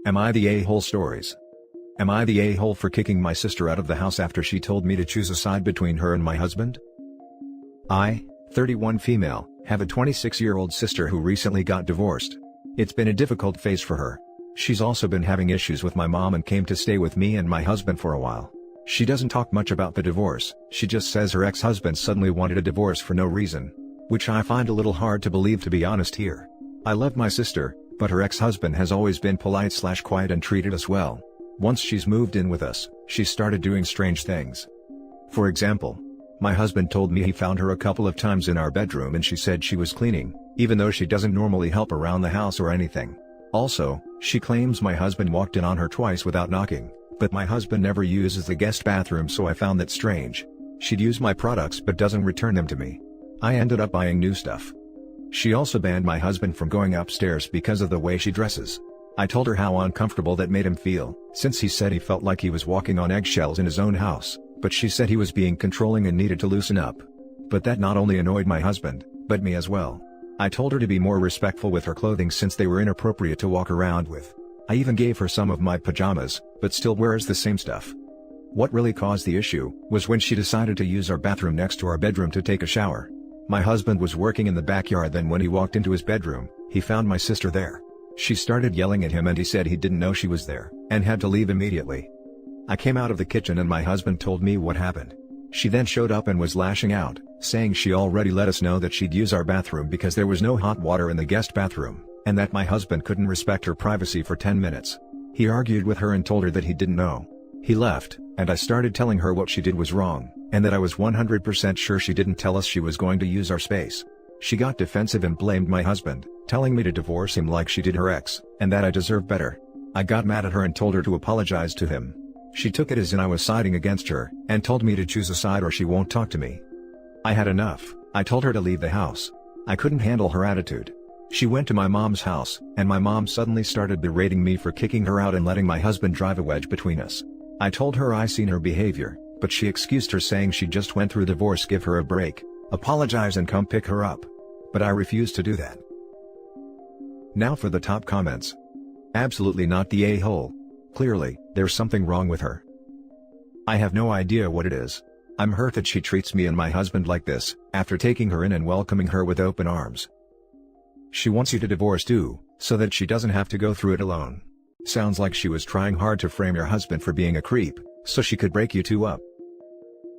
Am I the a-hole stories? Am I the a-hole for kicking my sister out of the house after she told me to choose a side between her and my husband? I, 31 female, have a 26-year-old sister who recently got divorced. It's been a difficult phase for her. She's also been having issues with my mom and came to stay with me and my husband for a while. She doesn't talk much about the divorce, she just says her ex-husband suddenly wanted a divorce for no reason. Which I find a little hard to believe, to be honest here. I love my sister, but her ex-husband has always been polite/quiet and treated us well. Once she's moved in with us, she started doing strange things. For example, my husband told me he found her a couple of times in our bedroom and she said she was cleaning, even though she doesn't normally help around the house or anything. Also, she claims my husband walked in on her twice without knocking, but my husband never uses the guest bathroom, so I found that strange. She'd use my products but doesn't return them to me. I ended up buying new stuff. She also banned my husband from going upstairs because of the way she dresses. I told her how uncomfortable that made him feel, since he said he felt like he was walking on eggshells in his own house, but she said he was being controlling and needed to loosen up. But that not only annoyed my husband, but me as well. I told her to be more respectful with her clothing since they were inappropriate to walk around with. I even gave her some of my pajamas, but still wears the same stuff. What really caused the issue was when she decided to use our bathroom next to our bedroom to take a shower. My husband was working in the backyard, then when he walked into his bedroom, he found my sister there. She started yelling at him and he said he didn't know she was there, and had to leave immediately. I came out of the kitchen and my husband told me what happened. She then showed up and was lashing out, saying she already let us know that she'd use our bathroom because there was no hot water in the guest bathroom, and that my husband couldn't respect her privacy for 10 minutes. He argued with her and told her that he didn't know. He left, and I started telling her what she did was wrong, and that I was 100% sure she didn't tell us she was going to use our space. She got defensive and blamed my husband, telling me to divorce him like she did her ex, and that I deserve better. I got mad at her and told her to apologize to him. She took it as in I was siding against her, and told me to choose a side or she won't talk to me. I had enough. I told her to leave the house. I couldn't handle her attitude. She went to my mom's house, and my mom suddenly started berating me for kicking her out and letting my husband drive a wedge between us. I told her I seen her behavior, but she excused her saying she just went through divorce, give her a break, apologize and come pick her up. But I refused to do that. Now for the top comments. Absolutely not the a-hole. Clearly, there's something wrong with her. I have no idea what it is. I'm hurt that she treats me and my husband like this, after taking her in and welcoming her with open arms. She wants you to divorce too, so that she doesn't have to go through it alone. Sounds like she was trying hard to frame your husband for being a creep, so she could break you two up.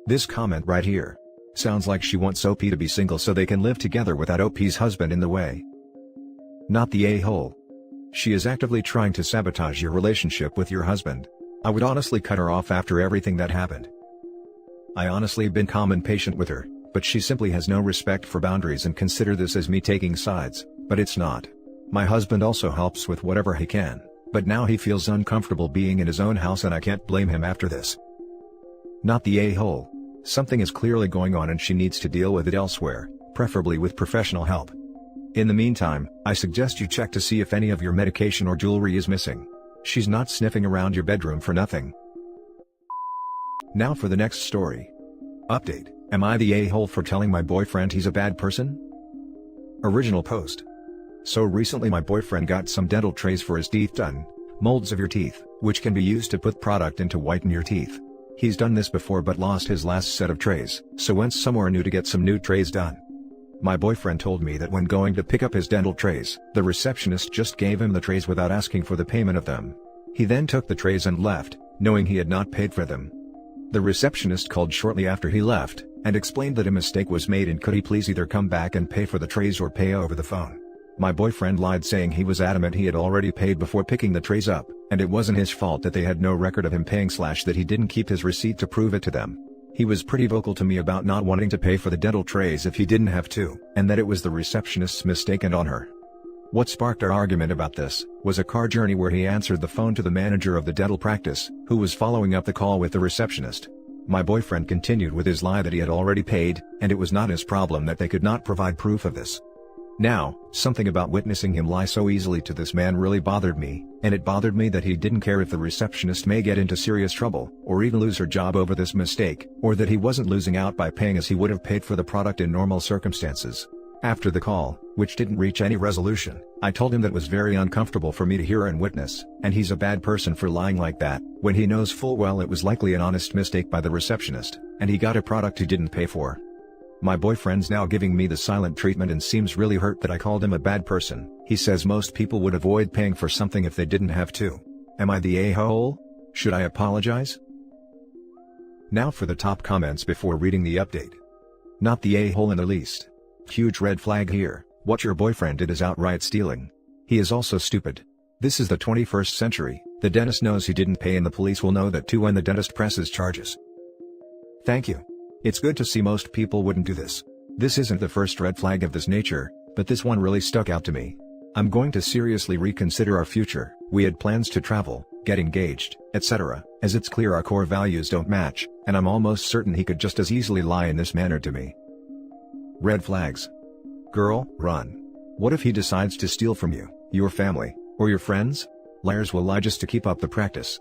This comment right here. Sounds like she wants OP to be single so they can live together without OP's husband in the way. Not the a-hole. She is actively trying to sabotage your relationship with your husband. I would honestly cut her off after everything that happened. I honestly been calm and patient with her, but she simply has no respect for boundaries and consider this as me taking sides, but it's not. My husband also helps with whatever he can, but now he feels uncomfortable being in his own house and I can't blame him after this. Not the a-hole. Something is clearly going on and she needs to deal with it elsewhere, preferably with professional help. In the meantime, I suggest you check to see if any of your medication or jewelry is missing. She's not sniffing around your bedroom for nothing. Now for the next story. Update: am I the a-hole for telling my boyfriend he's a bad person? Original post. So recently my boyfriend got some dental trays for his teeth done, molds of your teeth, which can be used to put product in to whiten your teeth. He's done this before but lost his last set of trays, so went somewhere new to get some new trays done. My boyfriend told me that when going to pick up his dental trays, the receptionist just gave him the trays without asking for the payment of them. He then took the trays and left, knowing he had not paid for them. The receptionist called shortly after he left, and explained that a mistake was made and could he please either come back and pay for the trays or pay over the phone. My boyfriend lied, saying he was adamant he had already paid before picking the trays up, and it wasn't his fault that they had no record of him paying / that he didn't keep his receipt to prove it to them. He was pretty vocal to me about not wanting to pay for the dental trays if he didn't have to, and that it was the receptionist's mistake and on her. What sparked our argument about this was a car journey where he answered the phone to the manager of the dental practice, who was following up the call with the receptionist. My boyfriend continued with his lie that he had already paid, and it was not his problem that they could not provide proof of this. Now, something about witnessing him lie so easily to this man really bothered me, and it bothered me that he didn't care if the receptionist may get into serious trouble, or even lose her job over this mistake, or that he wasn't losing out by paying as he would have paid for the product in normal circumstances. After the call, which didn't reach any resolution, I told him that was very uncomfortable for me to hear and witness, and he's a bad person for lying like that, when he knows full well it was likely an honest mistake by the receptionist, and he got a product he didn't pay for. My boyfriend's now giving me the silent treatment and seems really hurt that I called him a bad person. He says most people would avoid paying for something if they didn't have to. Am I the a-hole? Should I apologize? Now for the top comments before reading the update. Not the a-hole in the least. Huge red flag here. What your boyfriend did is outright stealing. He is also stupid. This is the 21st century. The dentist knows he didn't pay and the police will know that too when the dentist presses charges. Thank you. It's good to see most people wouldn't do this. This isn't the first red flag of this nature, but this one really stuck out to me. I'm going to seriously reconsider our future. We had plans to travel, get engaged, etc., as it's clear our core values don't match, and I'm almost certain he could just as easily lie in this manner to me. Red flags. Girl, run. What if he decides to steal from you, your family, or your friends? Liars will lie just to keep up the practice.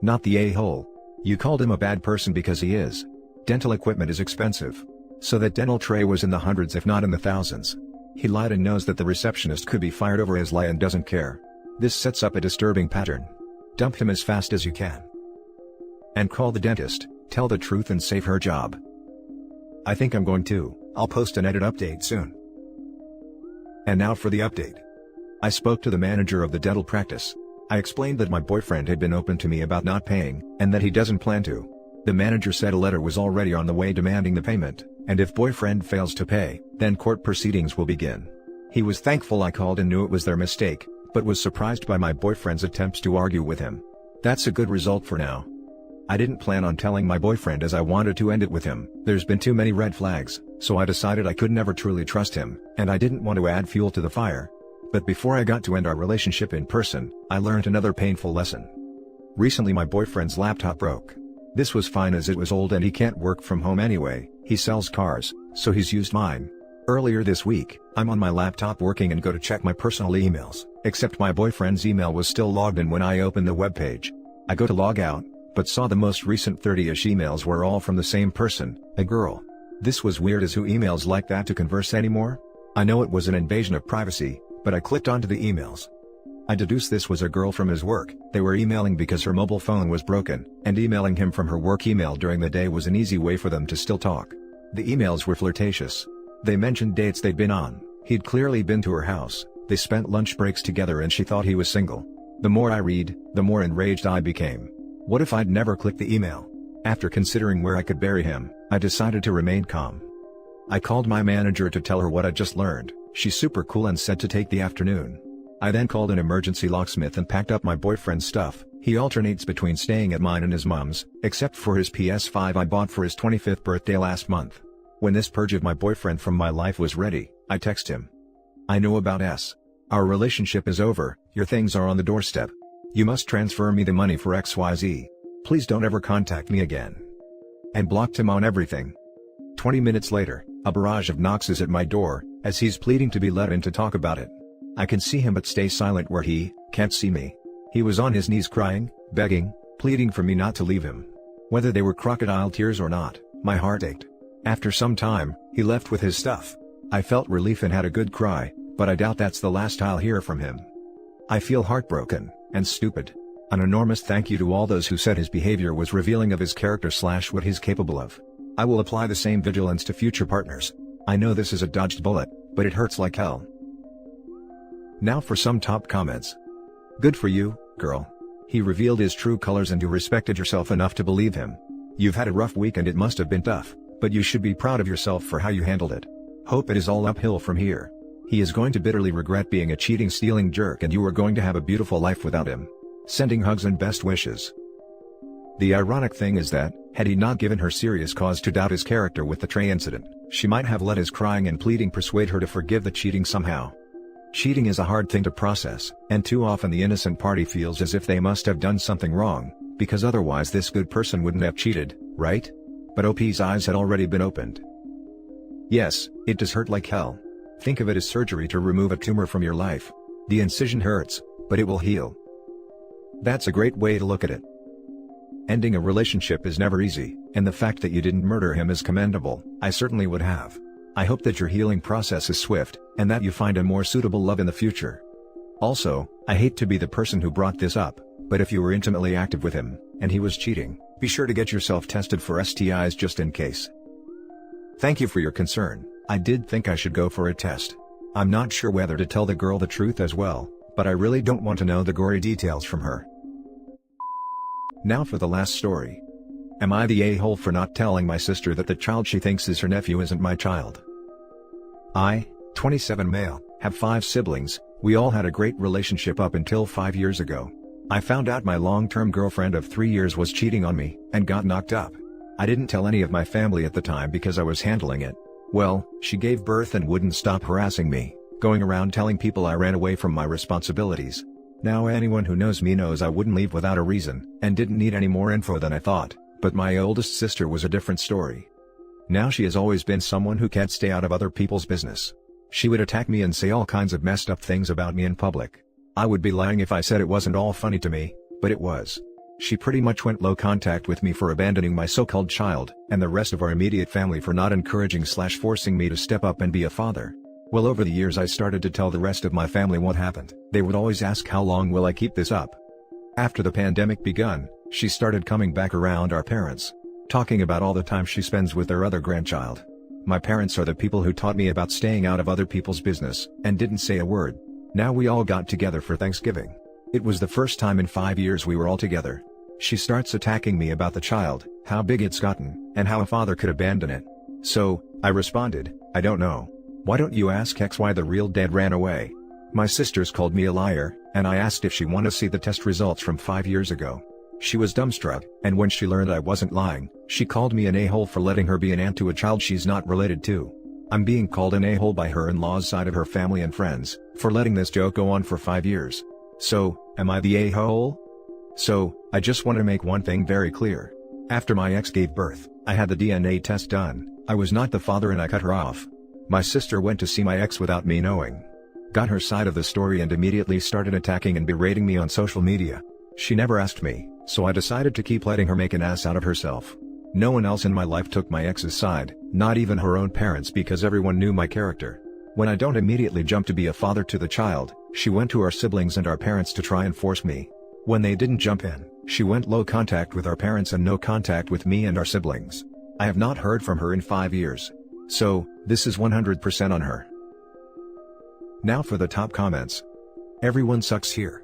Not the a-hole. You called him a bad person because he is. Dental equipment is expensive. So that dental tray was in the hundreds if not in the thousands. He lied and knows that the receptionist could be fired over his lie and doesn't care. This sets up a disturbing pattern. Dump him as fast as you can. And call the dentist, tell the truth and save her job. I think I'm going to. I'll post an edit update soon. And now for the update. I spoke to the manager of the dental practice. I explained that my boyfriend had been open to me about not paying, and that he doesn't plan to. The manager said a letter was already on the way demanding the payment, and if boyfriend fails to pay, then court proceedings will begin. He was thankful I called and knew it was their mistake, but was surprised by my boyfriend's attempts to argue with him. That's a good result for now. I didn't plan on telling my boyfriend as I wanted to end it with him. There's been too many red flags, so I decided I could never truly trust him, and I didn't want to add fuel to the fire. But before I got to end our relationship in person, I learned another painful lesson. Recently my boyfriend's laptop broke. This was fine as it was old and he can't work from home anyway. He sells cars, so he's used mine. Earlier this week, I'm on my laptop working and go to check my personal emails, except my boyfriend's email was still logged in when I opened the web page. I go to log out, but saw the most recent 30-ish emails were all from the same person, a girl. This was weird as who emails like that to converse anymore? I know it was an invasion of privacy, but I clicked onto the emails. I deduced this was a girl from his work. They were emailing because her mobile phone was broken, and emailing him from her work email during the day was an easy way for them to still talk. The emails were flirtatious. They mentioned dates they'd been on. He'd clearly been to her house. They spent lunch breaks together and she thought he was single. The more I read, the more enraged I became. What if I'd never clicked the email? After considering where I could bury him, I decided to remain calm. I called my manager to tell her what I just learned. She's super cool and said to take the afternoon. I then called an emergency locksmith and packed up my boyfriend's stuff. He alternates between staying at mine and his mom's, except for his PS5 I bought for his 25th birthday last month. When this purge of my boyfriend from my life was ready, I text him. I know about S. Our relationship is over, your things are on the doorstep. You must transfer me the money for XYZ. Please don't ever contact me again. And blocked him on everything. 20 minutes later, a barrage of knocks is at my door, as he's pleading to be let in to talk about it. I can see him but stay silent where he can't see me. He was on his knees crying, begging, pleading for me not to leave him. Whether they were crocodile tears or not, my heart ached. After some time, he left with his stuff. I felt relief and had a good cry, but I doubt that's the last I'll hear from him. I feel heartbroken, and stupid. An enormous thank you to all those who said his behavior was revealing of his character / what he's capable of. I will apply the same vigilance to future partners. I know this is a dodged bullet, but it hurts like hell. Now for some top comments. Good for you, girl. He revealed his true colors and you respected yourself enough to believe him. You've had a rough week and it must have been tough, but you should be proud of yourself for how you handled it. Hope it is all uphill from here. He is going to bitterly regret being a cheating, stealing jerk and you are going to have a beautiful life without him. Sending hugs and best wishes. The ironic thing is that, had he not given her serious cause to doubt his character with the tray incident, she might have let his crying and pleading persuade her to forgive the cheating somehow. Cheating is a hard thing to process, and too often the innocent party feels as if they must have done something wrong, because otherwise this good person wouldn't have cheated, right? But OP's eyes had already been opened. Yes, it does hurt like hell. Think of it as surgery to remove a tumor from your life. The incision hurts, but it will heal. That's a great way to look at it. Ending a relationship is never easy, and the fact that you didn't murder him is commendable. I certainly would have. I hope that your healing process is swift, and that you find a more suitable love in the future. Also, I hate to be the person who brought this up, but if you were intimately active with him, and he was cheating, be sure to get yourself tested for STIs just in case. Thank you for your concern. I did think I should go for a test. I'm not sure whether to tell the girl the truth as well, but I really don't want to know the gory details from her. Now for the last story. Am I the a-hole for not telling my sister that the child she thinks is her nephew isn't my child? I, 27 male, have 5 siblings. We all had a great relationship up until 5 years ago. I found out my long-term girlfriend of 3 years was cheating on me, and got knocked up. I didn't tell any of my family at the time because I was handling it. Well, she gave birth and wouldn't stop harassing me, going around telling people I ran away from my responsibilities. Now anyone who knows me knows I wouldn't leave without a reason, and didn't need any more info than I thought, but my oldest sister was a different story. Now she has always been someone who can't stay out of other people's business. She would attack me and say all kinds of messed up things about me in public. I would be lying if I said it wasn't all funny to me, but it was. She pretty much went low contact with me for abandoning my so-called child, and the rest of our immediate family for not encouraging/forcing me to step up and be a father. Well, over the years I started to tell the rest of my family what happened. They would always ask, how long will I keep this up? After the pandemic begun, she started coming back around our parents, talking about all the time she spends with their other grandchild. My parents are the people who taught me about staying out of other people's business, and didn't say a word. Now we all got together for Thanksgiving. It was the first time in 5 years we were all together. She starts attacking me about the child, how big it's gotten, and how a father could abandon it. So, I responded, I don't know. Why don't you ask X why the real dad ran away? My sisters called me a liar, and I asked if she wanted to see the test results from 5 years ago. She was dumbstruck, and when she learned I wasn't lying, she called me an a-hole for letting her be an aunt to a child she's not related to. I'm being called an a-hole by her in-laws side of her family and friends, for letting this joke go on for 5 years. So, am I the a-hole? So, I just want to make one thing very clear. After my ex gave birth, I had the DNA test done. I was not the father and I cut her off. My sister went to see my ex without me knowing. Got her side of the story and immediately started attacking and berating me on social media. She never asked me, so I decided to keep letting her make an ass out of herself. No one else in my life took my ex's side, not even her own parents, because everyone knew my character. When I don't immediately jump to be a father to the child, she went to our siblings and our parents to try and force me. When they didn't jump in, she went low contact with our parents and no contact with me and our siblings. I have not heard from her in 5 years. So, this is 100% on her. Now for the top comments. Everyone sucks here.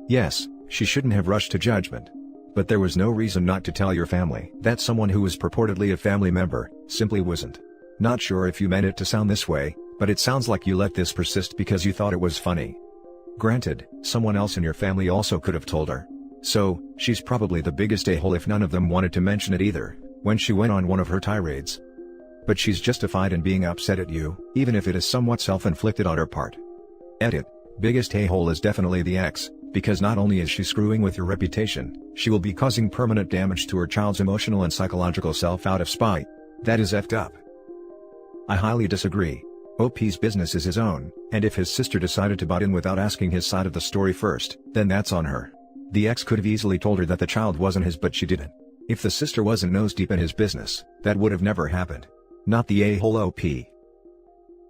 Yes, she shouldn't have rushed to judgment. But there was no reason not to tell your family that someone who was purportedly a family member simply wasn't. Not sure if you meant it to sound this way, but it sounds like you let this persist because you thought it was funny. Granted, someone else in your family also could have told her. So, she's probably the biggest a-hole if none of them wanted to mention it either, when she went on one of her tirades. But she's justified in being upset at you, even if it is somewhat self-inflicted on her part. Edit. Biggest a-hole is definitely the ex, because not only is she screwing with your reputation, she will be causing permanent damage to her child's emotional and psychological self out of spite. That is effed up. I highly disagree. OP's business is his own, and if his sister decided to butt in without asking his side of the story first, then that's on her. The ex could have easily told her that the child wasn't his, but she didn't. If the sister wasn't nose deep in his business, that would have never happened. Not the a-hole OP.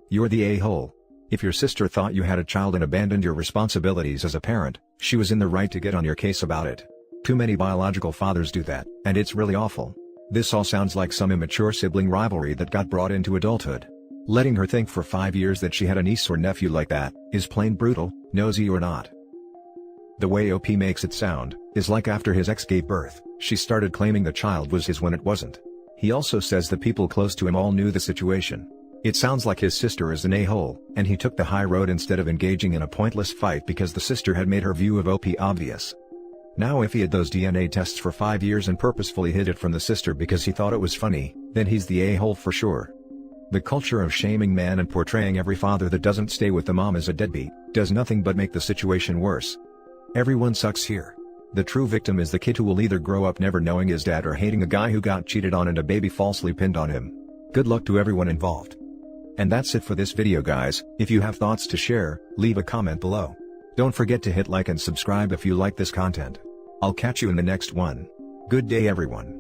You're the a-hole. If your sister thought you had a child and abandoned your responsibilities as a parent, she was in the right to get on your case about it. Too many biological fathers do that, and it's really awful. This all sounds like some immature sibling rivalry that got brought into adulthood. Letting her think for 5 years that she had a niece or nephew like that is plain brutal, nosy or not. The way OP makes it sound is like after his ex gave birth, she started claiming the child was his when it wasn't. He also says the people close to him all knew the situation. It sounds like his sister is an a-hole, and he took the high road instead of engaging in a pointless fight because the sister had made her view of OP obvious. Now if he had those DNA tests for 5 years and purposefully hid it from the sister because he thought it was funny, then he's the a-hole for sure. The culture of shaming man and portraying every father that doesn't stay with the mom as a deadbeat does nothing but make the situation worse. Everyone sucks here. The true victim is the kid who will either grow up never knowing his dad or hating a guy who got cheated on and a baby falsely pinned on him. Good luck to everyone involved. And that's it for this video, guys. If you have thoughts to share, leave a comment below. Don't forget to hit like and subscribe if you like this content. I'll catch you in the next one. Good day, everyone.